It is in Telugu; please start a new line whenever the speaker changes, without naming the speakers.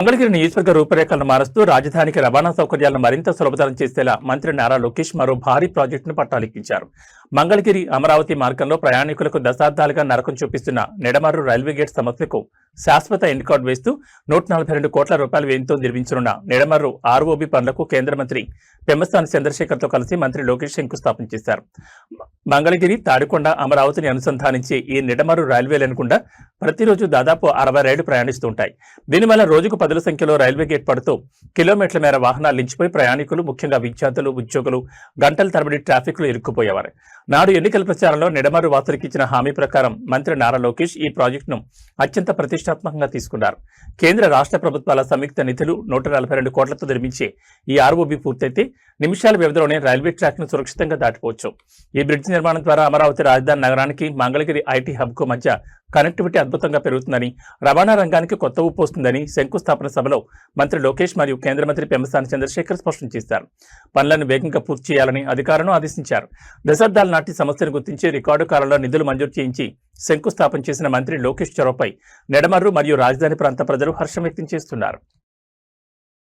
మంగళగిరి నియోజకవర్గ రూపురేఖలను మారుస్తూ రాజధానికి రవాణా సౌకర్యాలను మరింత సులభతరం చేసేలా మంత్రి నారా లోకేష్ మరో భారీ ప్రాజెక్టును పట్టాలెక్కించారు. మంగళగిరి అమరావతి మార్గంలో ప్రయాణికులకు దశాబ్దాలుగా నరకం చూపిస్తున్న నిడమర్రు రైల్వే గేట్ సమస్యకు శాశ్వత ఎండ్కార్డు వేస్తూ 142 కోట్ల రూపాయల వ్యయంతో నిర్మించనున్న నిడమర్రు ఆర్ఓబి పనులకు కేంద్ర మంత్రి పెమ్మసాని చంద్రశేఖర్తో కలిసి మంత్రి లోకేష్ శంకుస్థాపన చేశారు. మంగళగిరి, తాడికొండ, అమరావతిని అనుసంధానించే ఈ నిడమర్రు రైల్వే లైన్ గుండా ప్రతిరోజు దాదాపు 60 రైళ్లు ప్రయాణిస్తుంటాయి. దీనివల్ల రోజుకు పదుల సంఖ్యలో రైల్వే గేట్ పడుతూ కిలోమీటర్ల మేర వాహనాలు నిలిచిపోయి ప్రయాణికులు, ముఖ్యంగా విద్యార్థులు, ఉద్యోగులు గంటల తరబడి ట్రాఫిక్ లో ఇరుక్కుపోయేవారు. నాడు ఎన్నికల ప్రచారంలో నిడమర్రు వాసులకు ఇచ్చిన హామీ ప్రకారం మంత్రి నారా లోకేష్ ఈ ప్రాజెక్టును అత్యంత ప్రతిష్టాత్మకంగా తీసుకున్నారు. కేంద్ర రాష్ట్ర ప్రభుత్వాల సంయుక్త నిధులు 142 కోట్లతో నిర్మించే ఈ ఆర్ఓబి పూర్తయితే నిమిషాల వ్యవధిలోనే రైల్వే ట్రాక్ ను సురక్షితంగా దాటిపోవచ్చు. ఈ బ్రిడ్జ్ నిర్మాణం ద్వారా అమరావతి రాజధాని నగరానికి మంగళగిరి ఐటీ హబ్ కు మధ్య కనెక్టివిటీ అద్భుతంగా పెరుగుతుందని, రవాణా రంగానికి కొత్త ఊపు వస్తుందని శంకుస్థాపన సభలో మంత్రి లోకేష్ మరియు కేంద్ర మంత్రి పెమ్మసాని చంద్రశేఖర్ స్పష్టం చేశారు. పనులను వేగంగా పూర్తి చేయాలని అధికారులను ఆదేశించారు. దశాబ్దాల నాటి సమస్యను గుర్తించి రికార్డు కాలంలో నిధులు మంజూరు చేయించి శంకుస్థాపన చేసిన మంత్రి లోకేష్ చొరవపై నిడమర్రు మరియు రాజధాని ప్రాంత ప్రజలు హర్షం వ్యక్తం చేస్తున్నారు.